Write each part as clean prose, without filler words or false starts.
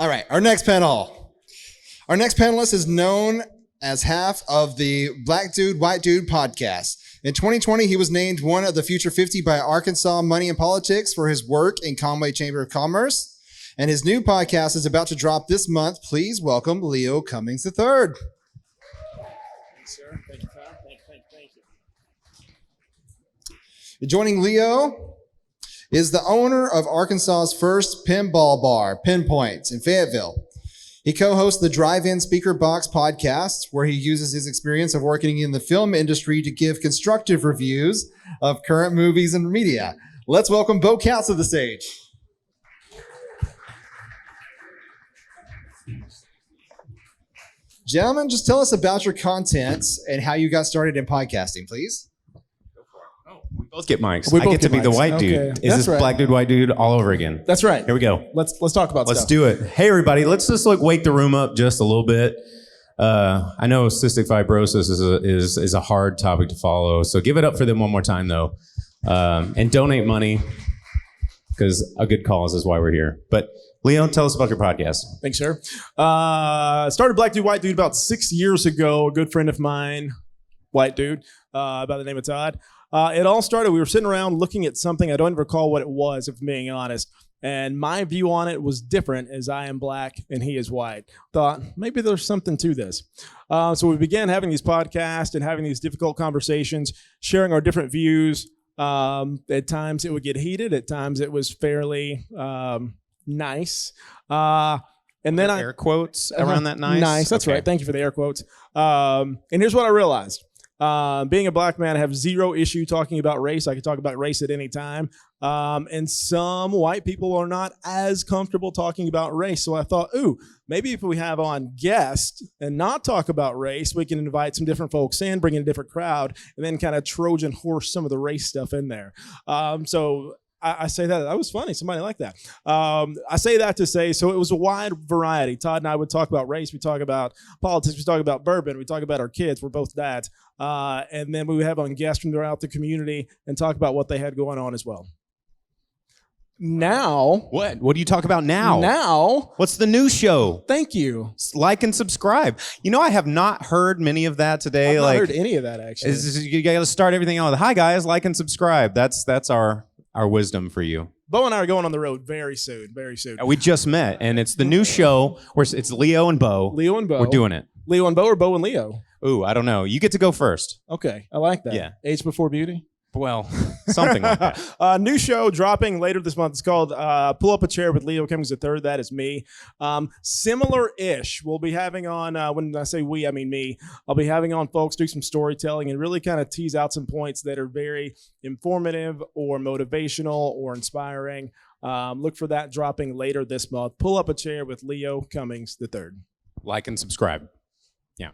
All right, our next panel. Our next panelist is known as half of the Black Dude, White Dude podcast. In 2020, he was named one of the Future 50 by Arkansas Money and Politics for his work in Conway Chamber of Commerce. And his new podcast is about to drop this month. Please welcome Leo Cummings III. Thanks, sir. Thank you, Tom. Thank you. Joining Leo is the owner of Arkansas's first pinball bar, Pinpoints, in Fayetteville. He co-hosts the Drive-In Speakerbox podcast, where he uses his experience of working in the film industry to give constructive reviews of current movies and media. Let's welcome Bo Counts to the stage. Gentlemen, just tell us about your content and how you got started in podcasting, please. We both get mics. We I both get to get be the mics. white Okay. dude. Is That's this right. Black Dude, White Dude all over again? That's right. Here we go. Let's talk about Let's stuff. do it. Hey, everybody. Let's just wake the room up just a little bit. I know cystic fibrosis is a hard topic to follow, so give it up for them one more time, though. And donate money, because a good cause is why we're here. But Leo, tell us about your podcast. Thanks, sir. Started Black Dude, White Dude about 6 years ago. A good friend of mine, white dude, by the name of Todd. It all started, we were sitting around looking at something. I don't even recall what it was, if I'm being honest. And my view on it was different, as I am black and he is white. Thought, maybe there's something to this. So we began having these podcasts and having these difficult conversations, sharing our different views. At times it would get heated. At times it was fairly nice. And then Air quotes around that nice? Nice, that's Okay. right. Thank you for the air quotes. And here's what I realized. Being a black man, I have zero issue talking about race. I can talk about race at any time. And some white people are not as comfortable talking about race. So I thought, maybe if we have on guests and not talk about race, we can invite some different folks in, bring in a different crowd, and then kind of Trojan horse some of the race stuff in there. So I say that was funny. Somebody liked that. I say that to say, so it was a wide variety. Todd and I would talk about race. We talk about politics. We talk about bourbon. We talk about our kids. We're both dads. And then we would have on guests from throughout the community and talk about what they had going on as well. Now. What do you talk about now? Now. What's the new show? Thank you. Like and subscribe. You know, I have not heard many of that today. I've not heard any of that, actually. You got to start everything out with, hi, guys, like and subscribe. That's our wisdom for you. Bo and I are going on the road very soon, very soon. We just met, and it's the new show where it's Leo and Bo. Leo and Bo. We're doing it. Leo and Bo or Bo and Leo? Ooh, I don't know. You get to go first. Okay, I like that. Yeah. Age before beauty? Well, something like that. New show dropping later this month. It's called Pull Up a Chair with Leo Cummings III. That is me. Similar-ish. We'll be having on, when I say we, I mean me. I'll be having on folks do some storytelling and really kind of tease out some points that are very informative or motivational or inspiring. Look for that dropping later this month. Pull Up a Chair with Leo Cummings III. Like and subscribe. Yeah.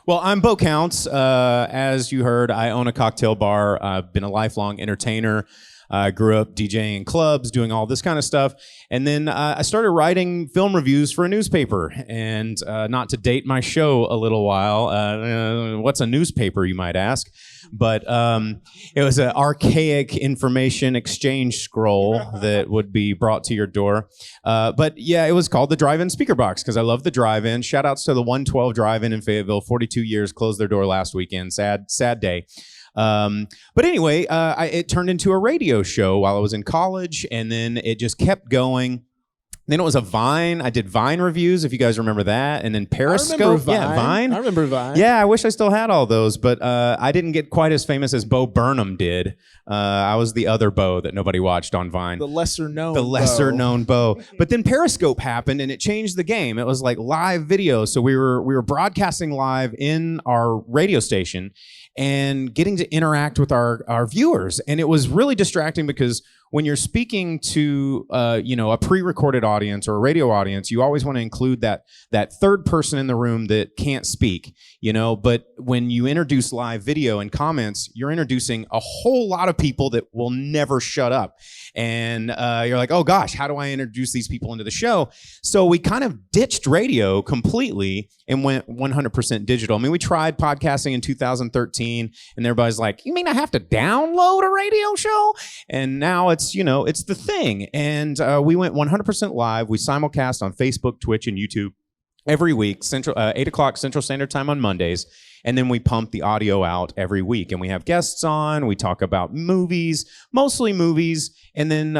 Well, I'm Bo Counts. As you heard, I own a cocktail bar. I've been a lifelong entertainer. I grew up DJing clubs, doing all this kind of stuff. And then I started writing film reviews for a newspaper. And not to date my show a little while, what's a newspaper, you might ask? But it was an archaic information exchange scroll that would be brought to your door. But yeah, it was called the Drive-In Speakerbox because I love the drive-in. Shout outs to the 112 Drive-In in Fayetteville, 42 years, closed their door last weekend. Sad day. But anyway, it turned into a radio show while I was in college, and then it just kept going. Then it was a Vine. I did Vine reviews, if you guys remember that. And then Periscope. I remember Vine. Yeah, Vine. I remember Vine. Yeah, I wish I still had all those, but I didn't get quite as famous as Bo Burnham did. I was the other Bo that nobody watched on Vine. The lesser known Bo. But then Periscope happened and it changed the game. It was like live video. So we were broadcasting live in our radio station and getting to interact with our viewers. And it was really distracting because when you're speaking to a pre-recorded audience or a radio audience, you always want to include that third person in the room that can't speak, but when you introduce live video and comments, you're introducing a whole lot of people that will never shut up. And you're like, oh gosh, how do I introduce these people into the show? So we kind of ditched radio completely and went 100% digital. I mean, we tried podcasting in 2013 and everybody's like, you mean I have to download a radio show? And now it's it's the thing. And we went 100% live. We simulcast on Facebook, Twitch, and YouTube every week, 8 o'clock Central Standard Time on Mondays. And then we pump the audio out every week. And we have guests on. We talk about movies, mostly movies. And then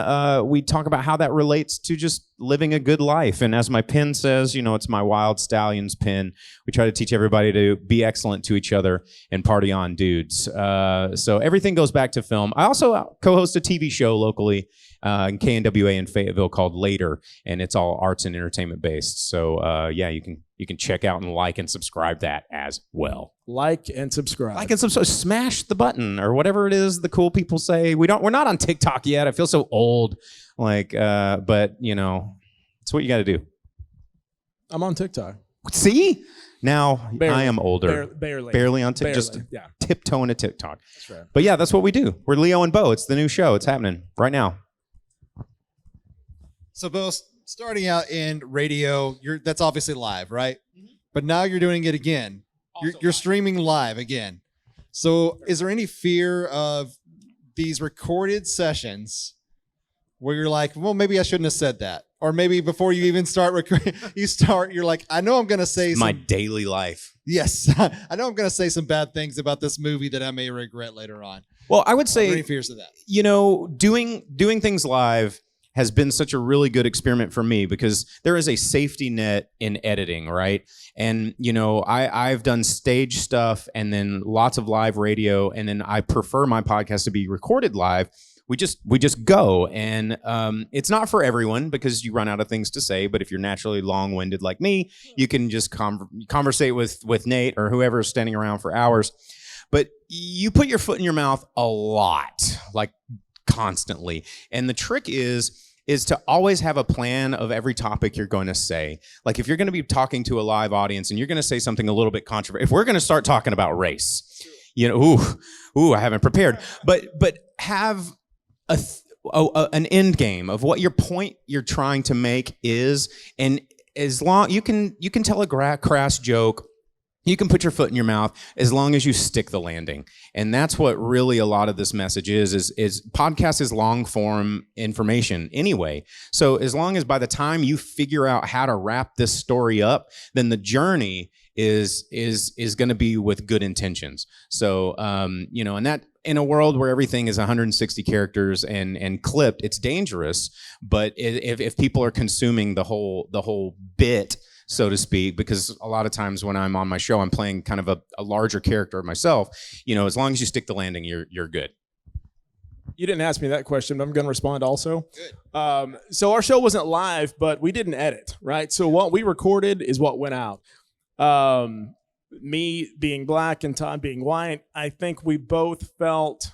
we talk about how that relates to just living a good life. And as my pin says, it's my Wild Stallions pin. We try to teach everybody to be excellent to each other and party on, dudes. So everything goes back to film. I also co-host a TV show locally in KNWA in Fayetteville called Later, and it's all arts and entertainment based. So yeah, you can check out and like and subscribe that as well. Like and subscribe. Like and subscribe. Smash the button or whatever it is the cool people say. We're not on TikTok yet. I feel so old. But it's what you got to do. I'm on TikTok. See? Now Barely. I am older. Barely on TikTok. Just yeah. tiptoeing to TikTok. That's right. But yeah, that's what we do. We're Leo and Bo. It's the new show. It's happening right now. So, Bo, starting out in radio, that's obviously live, right? Mm-hmm. But now you're doing it again. You're streaming live again. So is there any fear of these recorded sessions where you're like, well, maybe I shouldn't have said that? Or maybe before you even start recording, you're like, I know I'm going to say my daily life. Yes. I know I'm going to say some bad things about this movie that I may regret later on. Well, I would say, are there any fears of that? Doing things live has been such a really good experiment for me because there is a safety net in editing, right? And, I've done stage stuff and then lots of live radio, and then I prefer my podcast to be recorded live. We just go, and it's not for everyone because you run out of things to say, but if you're naturally long-winded like me, you can just conversate with Nate or whoever is standing around for hours. But you put your foot in your mouth a lot, like constantly. And the trick is to always have a plan of every topic you're going to say. Like if you're going to be talking to a live audience and you're going to say something a little bit controversial, if we're going to start talking about race, I haven't prepared, but have an end game of what your point you're trying to make is, and as long you can tell a crass joke. You can put your foot in your mouth as long as you stick the landing. And that's what really a lot of this message is podcast is long form information anyway. So as long as by the time you figure out how to wrap this story up, then the journey is going to be with good intentions. So, and that in a world where everything is 160 characters and clipped, it's dangerous. But if people are consuming the whole bit, so to speak, because a lot of times when I'm on my show, I'm playing kind of a larger character myself. As long as you stick the landing, you're good. You didn't ask me that question, but I'm going to respond also. Good. So our show wasn't live, but we didn't edit, right? So what we recorded is what went out. Me being black and Todd being white, I think we both felt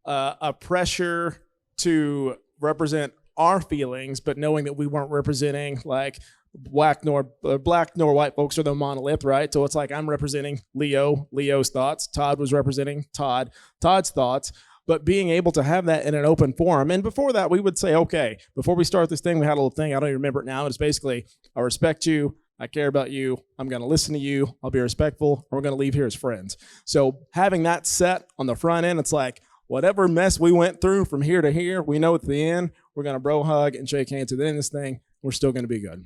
a pressure to represent our feelings, but knowing that we weren't representing like black nor white folks are the monolith, right? So it's like I'm representing Leo's thoughts. Todd was representing Todd's thoughts. But being able to have that in an open forum. And before that, we would say, okay, before we start this thing, we had a little thing. I don't even remember it now. It's basically, I respect you. I care about you. I'm going to listen to you. I'll be respectful. We're going to leave here as friends. So having that set on the front end, it's like whatever mess we went through from here to here, we know at the end, we're going to bro hug and shake hands. And then in this thing, we're still going to be good.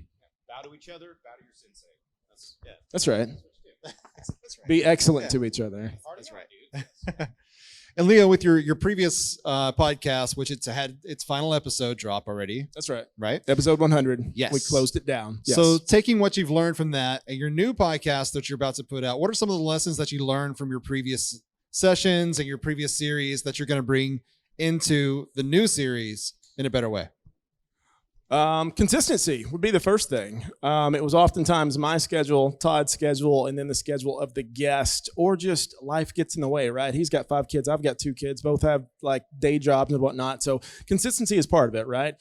Bow to each other, bow to your sensei. That's right. That's right. Be excellent to each other. That's right. And Leo, with your previous podcast, which it's had its final episode drop already. That's right. Right? Episode 100. Yes. We closed it down. Yes. So taking what you've learned from that and your new podcast that you're about to put out, what are some of the lessons that you learned from your previous sessions and your previous series that you're going to bring into the new series in a better way? Consistency would be the first thing. It was oftentimes my schedule, Todd's schedule, and then the schedule of the guest, or just life gets in the way, right? He's got 5 kids. I've got 2 kids. Both have like day jobs and whatnot. So consistency is part of it, right?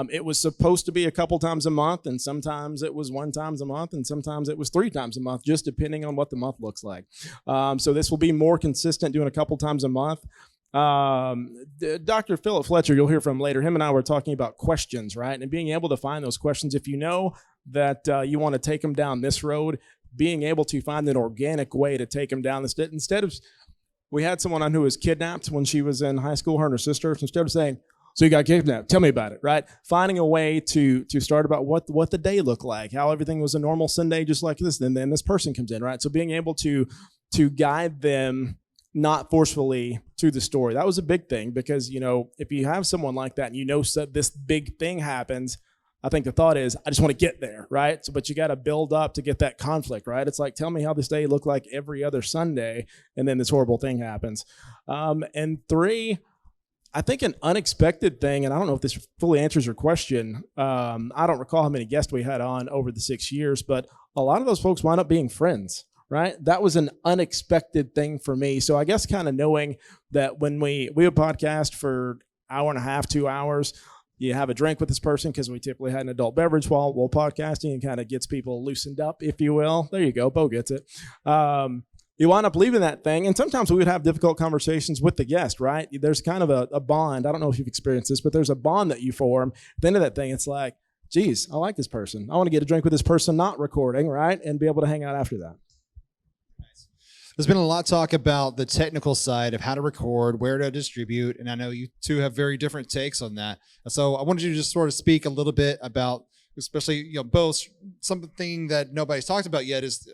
It was supposed to be a couple times a month, and sometimes it was 1 time a month, and sometimes it was 3 times a month, just depending on what the month looks like. So this will be more consistent, doing a couple times a month. Dr. Philip Fletcher, you'll hear from later, him and I were talking about questions, right? And being able to find those questions, if you know that you want to take them down this road, being able to find an organic way to take them down this. Instead of, we had someone on who was kidnapped when she was in high school, her and her sister. So instead of saying, So you got kidnapped. Tell me about it, right? Finding a way to start about what the day looked like, how everything was a normal Sunday just like this. And then this person comes in, right? So being able to guide them not forcefully to the story. That was a big thing because, if you have someone like that and so this big thing happens, I think the thought is, I just want to get there, right? So, but you got to build up to get that conflict, right? It's like, tell me how this day looked like every other Sunday, and then this horrible thing happens. And 3, I think an unexpected thing, and I don't know if this fully answers your question. I don't recall how many guests we had on over the 6 years, but a lot of those folks wound up being friends, right? That was an unexpected thing for me. So I guess kind of knowing that when we would podcast for hour and a half, 2 hours, you have a drink with this person because we typically had an adult beverage while podcasting, and kind of gets people loosened up, if you will. There you go. Bo gets it. You wind up leaving that thing, and sometimes we would have difficult conversations with the guest, right? There's kind of a bond. I don't know if you've experienced this, but there's a bond that you form. At the end of that thing, it's like, geez, I like this person. I want to get a drink with this person not recording, right? And be able to hang out after that. There's been a lot of talk about the technical side of how to record, where to distribute, and I know you two have very different takes on that. So I wanted you to just sort of speak a little bit about, especially both something that nobody's talked about yet is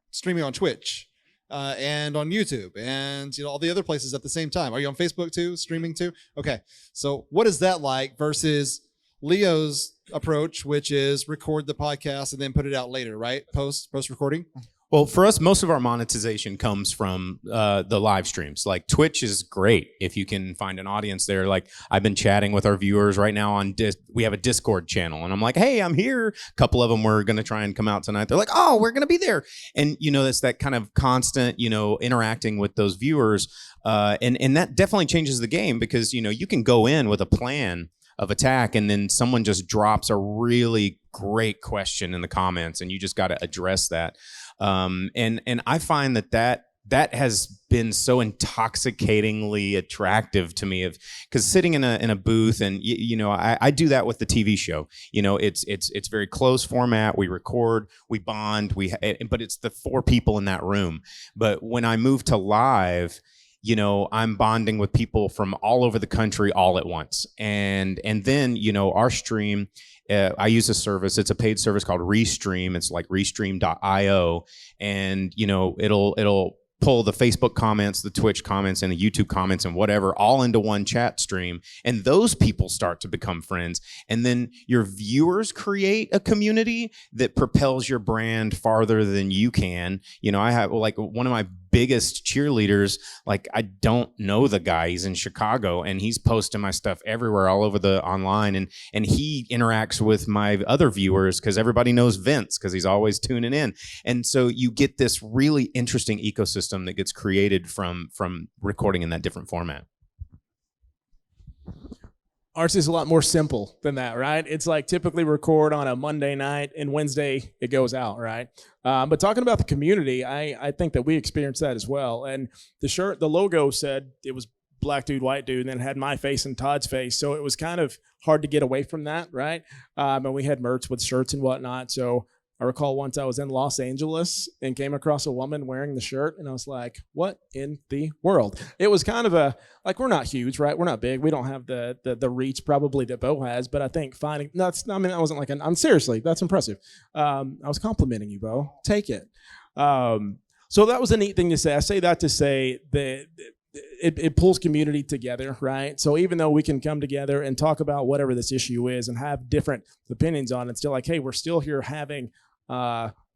streaming on Twitch and on YouTube and all the other places at the same time. Are you on Facebook too, streaming too? Okay, so what is that like versus Leo's approach, which is record the podcast and then put it out later, right? Post recording. Well, for us, most of our monetization comes from the live streams. Like Twitch is great if you can find an audience there. Like I've been chatting with our viewers right now on we have a Discord channel, and I'm like, hey, I'm here. A couple of them were going to try and come out tonight. They're like, oh, we're going to be there. And that's that kind of constant, interacting with those viewers. And that definitely changes the game because, you can go in with a plan of attack, and then someone just drops a really great question in the comments, and you just got to address that. And I find that has been so intoxicatingly attractive to me because sitting in a booth and I do that with the TV show. It's very close format. We record, we bond, but it's the 4 people in that room. But when I move to live, I'm bonding with people from all over the country all at once. And then, our stream, I use a service. It's a paid service called Restream. It's like restream.io. And, it'll pull the Facebook comments, the Twitch comments, and the YouTube comments and whatever all into one chat stream. And those people start to become friends. And then your viewers create a community that propels your brand farther than you can. I have like one of my biggest cheerleaders, like I don't know the guy. He's in Chicago and he's posting my stuff everywhere all over the online. And he interacts with my other viewers because everybody knows Vince because he's always tuning in. And so you get this really interesting ecosystem that gets created from recording in that different format. Ours is a lot more simple than that, right? It's like typically record on a Monday night and Wednesday it goes out, right? But talking about the community, I think that we experienced that as well. And the logo said it was black dude, white dude, and then it had my face and Todd's face. So it was kind of hard to get away from that, right? And we had merch with shirts and whatnot. So I recall once I was in Los Angeles and came across a woman wearing the shirt, and I was like, what in the world? It was kind of we're not huge, right? We're not big. We don't have the reach probably that Bo has, but I think that wasn't like I'm seriously, that's impressive. I was complimenting you, Bo. Take it. So that was a neat thing to say. I say that to say that it pulls community together, right? So even though we can come together and talk about whatever this issue is and have different opinions on it, still like, hey, we're still here having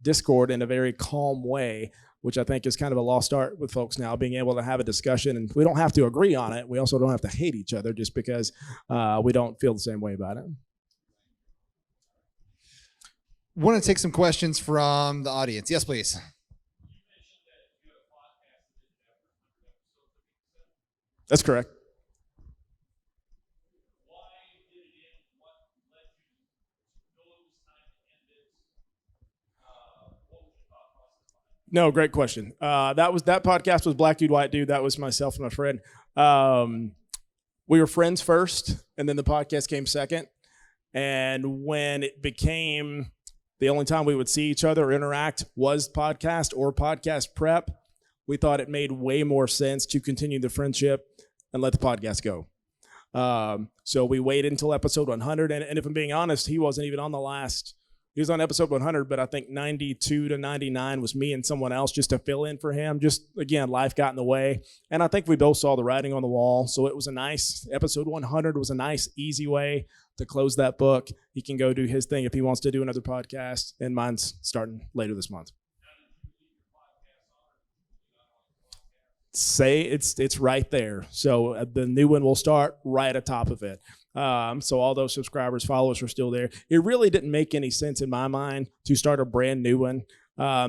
Discord in a very calm way, which I think is kind of a lost art with folks now, being able to have a discussion. And we don't have to agree on it. We also don't have to hate each other just because we don't feel the same way about it. Want to take some questions from the audience. Yes, please. That's correct. No, great question. That podcast was Black Dude, White Dude. That was myself and my friend. We were friends first, and then the podcast came second. And when it became the only time we would see each other or interact was podcast or podcast prep, we thought it made way more sense to continue the friendship and let the podcast go. So we waited until episode 100. And if I'm being honest, he wasn't even on he was on episode 100, but I think 92 to 99 was me and someone else just to fill in for him. Just, again, life got in the way. And I think we both saw the writing on the wall. So it was episode 100 was a nice, easy way to close that book. He can go do his thing if he wants to do another podcast. And mine's starting later this month. Say it's right there. So the new one will start right at top of it. So all those subscribers, followers are still there. It really didn't make any sense in my mind to start a brand new one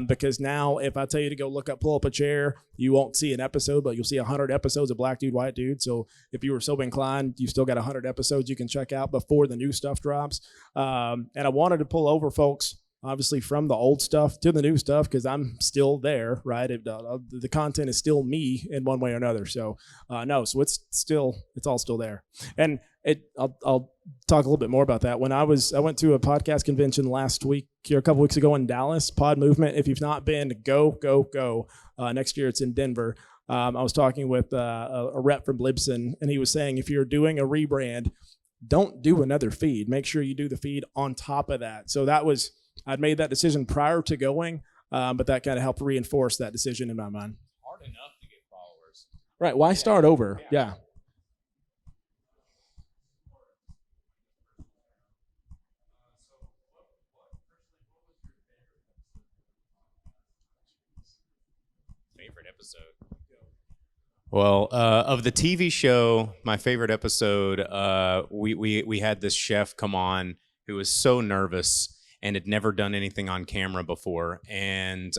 because now if I tell you to go pull up a chair, you won't see an episode, but you'll see 100 episodes of Black Dude, White Dude. So if you were so inclined, you still got 100 episodes you can check out before the new stuff drops. And I wanted to pull over folks, obviously, from the old stuff to the new stuff because I'm still there, right? The content is still me in one way or another. So so it's all still there. And I'll talk a little bit more about that. When I went to a podcast convention last week, a couple weeks ago in Dallas, Pod Movement. If you've not been, go. Next year it's in Denver. I was talking with a rep from Libsyn, and he was saying if you're doing a rebrand, don't do another feed. Make sure you do the feed on top of that. So I'd made that decision prior to going, but that kind of helped reinforce that decision in my mind. Hard enough to get followers. Right. Why start over? Yeah. Favorite episode? Well, of the TV show, my favorite episode, we had this chef come on who was so nervous and had never done anything on camera before. And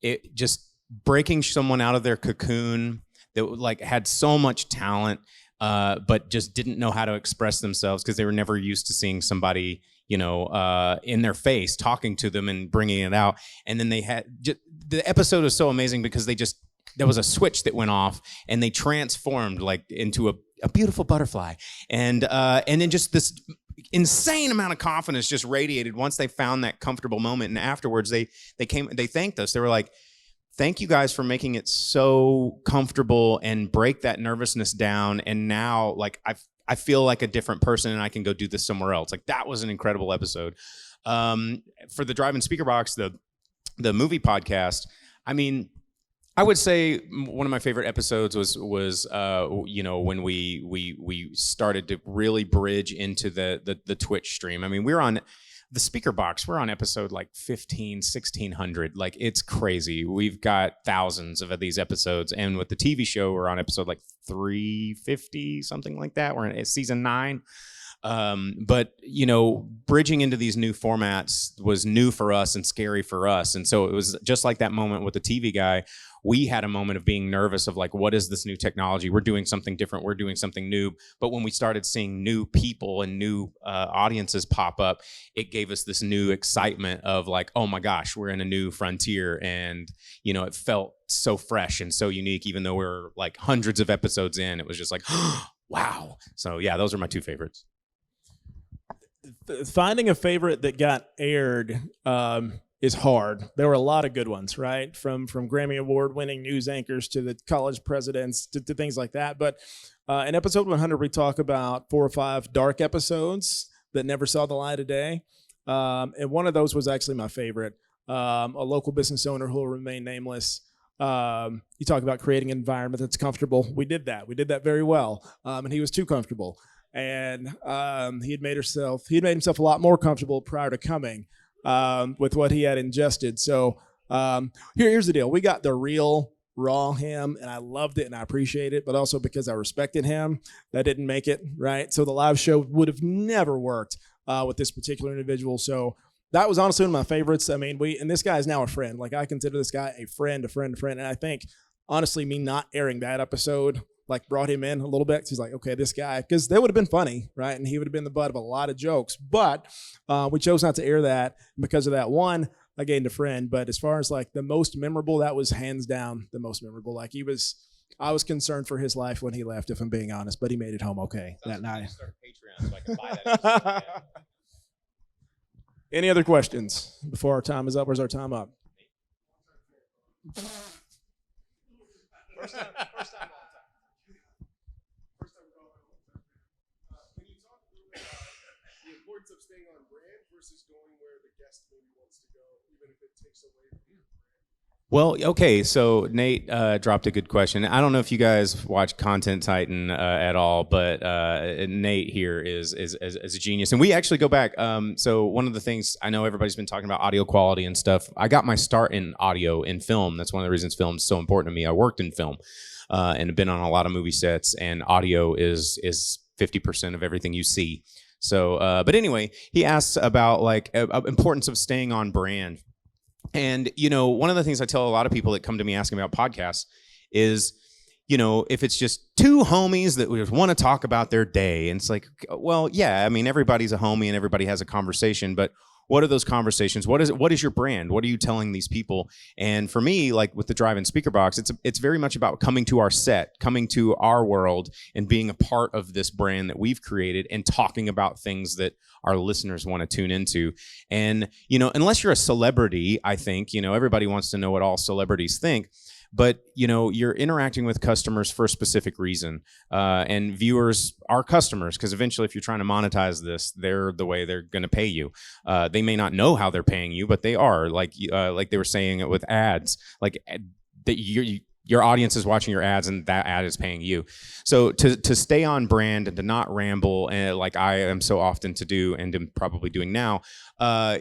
it just breaking someone out of their cocoon that had so much talent, but just didn't know how to express themselves because they were never used to seeing somebody, in their face, talking to them and bringing it out. And then the episode was so amazing because there was a switch that went off and they transformed into a beautiful butterfly. And then just this insane amount of confidence just radiated once they found that comfortable moment. And afterwards they thanked us. They were like, thank you guys for making it so comfortable and break that nervousness down. And now I feel like a different person and I can go do this somewhere else. That was an incredible episode. For the Drive-In Speakerbox, the movie podcast, I would say one of my favorite episodes was when we started to really bridge into the Twitch stream. We're on the Speakerbox. We're on episode 15, 1600. It's crazy. We've got thousands of these episodes, and with the TV show, we're on episode 350, something like that. We're in season 9. But bridging into these new formats was new for us and scary for us. And so it was just like that moment with the TV guy. We had a moment of being nervous of what is this new technology? We're doing something different. We're doing something new. But when we started seeing new people and new audiences pop up, it gave us this new excitement of oh my gosh, we're in a new frontier. And, it felt so fresh and so unique, even though we're hundreds of episodes in, it was just wow. So yeah, those are my two favorites. Finding a favorite that got aired is hard. There were a lot of good ones, right? From Grammy Award-winning news anchors to the college presidents to things like that. But in episode 100, we talk about 4 or 5 dark episodes that never saw the light of day. And one of those was actually my favorite. A local business owner who will remain nameless. You talk about creating an environment that's comfortable. We did that. We did that very well. And he was too comfortable. And he had made himself a lot more comfortable prior to coming with what he had ingested. So here's the deal. We got the real raw him, and I loved it and I appreciate it, but also because I respected him, that didn't make it, right? So the live show would have never worked with this particular individual. So that was honestly one of my favorites. And this guy is now a friend. I consider this guy a friend. And I think, honestly, me not airing that episode brought him in a little bit. He's okay, this guy, because that would have been funny, right? And he would have been the butt of a lot of jokes. But we chose not to air that because of that. One, I gained a friend. But as far as the most memorable, that was hands down the most memorable. I was concerned for his life when he left, if I'm being honest. But he made it home okay that night. Start Patreon so I can buy that. Any other questions before our time is up? Where's our time up? First time. versus going where the guest maybe wants to go, even if it takes away from your brand? Well, okay, so Nate dropped a good question. I don't know if you guys watch Content Titan at all, but Nate here is a genius. And we actually go back. So one of the things, I know everybody's been talking about audio quality and stuff. I got my start in audio in film. That's one of the reasons film is so important to me. I worked in film and have been on a lot of movie sets, and audio is 50% of everything you see. So, but anyway, he asks about like importance of staying on brand. And, you know, one of the things I tell a lot of people that come to me asking about podcasts is, you know, if it's just two homies that just want to talk about their day, and it's like, well, yeah, I mean, everybody's a homie and everybody has a conversation, but what are those conversations? What is your brand? What are you telling these people? And for me, like with the Drive-In Speakerbox, it's very much about coming to our set, coming to our world, and being a part of this brand that we've created and talking about things that our listeners want to tune into. And, you know, unless you're a celebrity, I think, you know, everybody wants to know what all celebrities think. But, you know, you're interacting with customers for a specific reason. And viewers are customers, because eventually if you're trying to monetize this, they're the way they're going to pay you. They may not know how they're paying you, but they are. Like they were saying it with ads, like that your audience is watching your ads and that ad is paying you. So to stay on brand and to not ramble, like I am so often to do and am probably doing now,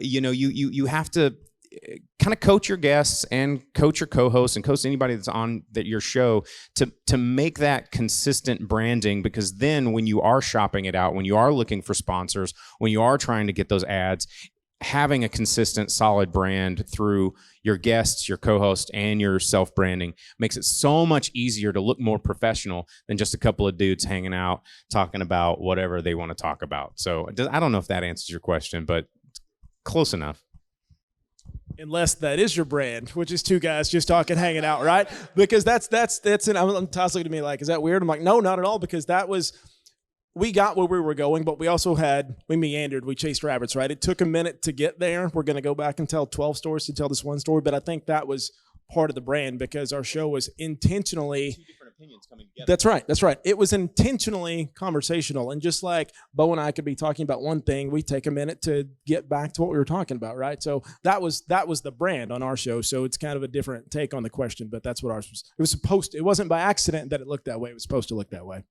you know, you have to kind of coach your guests and coach your co-hosts and coach anybody that's on your show to make that consistent branding, because then when you are shopping it out, when you are looking for sponsors, when you are trying to get those ads, having a consistent, solid brand through your guests, your co-host, and your self-branding makes it so much easier to look more professional than just a couple of dudes hanging out talking about whatever they want to talk about. So I don't know if that answers your question, but close enough. Unless that is your brand, which is two guys just talking, hanging out, right? Because that's it. I'm Todd's looking at me like, is that weird? I'm like, no, not at all, because we got where we were going, but we also we meandered, we chased rabbits, right? It took a minute to get there. We're going to go back and tell 12 stories to tell this one story, but I think that was part of the brand, because our show was intentionally... Two different opinions coming together. That's right. It was intentionally conversational, and just like Bo and I could be talking about one thing, we take a minute to get back to what we were talking about, right? So that was the brand on our show. So it's kind of a different take on the question, but that's what ours was. It was supposed to, it wasn't by accident that it looked that way. It was supposed to look that way.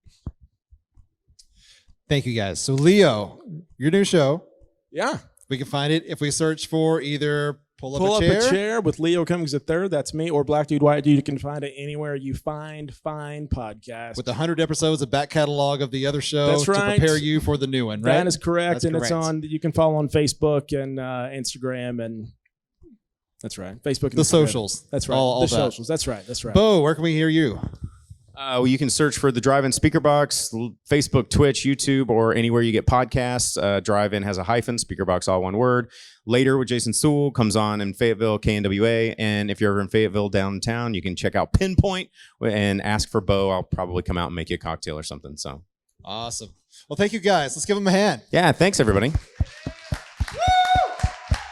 Thank you, guys. So Leo, your new show. Yeah. We can find it if we search for either Pull Up a chair with Leo Cummings III. That's me, or Black Dude, White Dude. You can find it anywhere you find fine podcasts. With 100 episodes of back catalog of the other show. That's right. To prepare you for the new one, right? That is correct. That's correct. It's on, you can follow on Facebook and Instagram, and that's right. Facebook and the Instagram. Socials. That's right. All the that. socials. That's right. That's right. Bo, where can we hear you? Well, you can search for the Drive-In Speakerbox, Facebook, Twitch, YouTube, or anywhere you get podcasts. Drive-In has a hyphen, Speakerbox, all one word. Later with Jason Sewell comes on in Fayetteville, KNWA. And if you're ever in Fayetteville downtown, you can check out Pinpoint and ask for Bo. I'll probably come out and make you a cocktail or something. So awesome. Well, thank you, guys. Let's give them a hand. Yeah, thanks, everybody.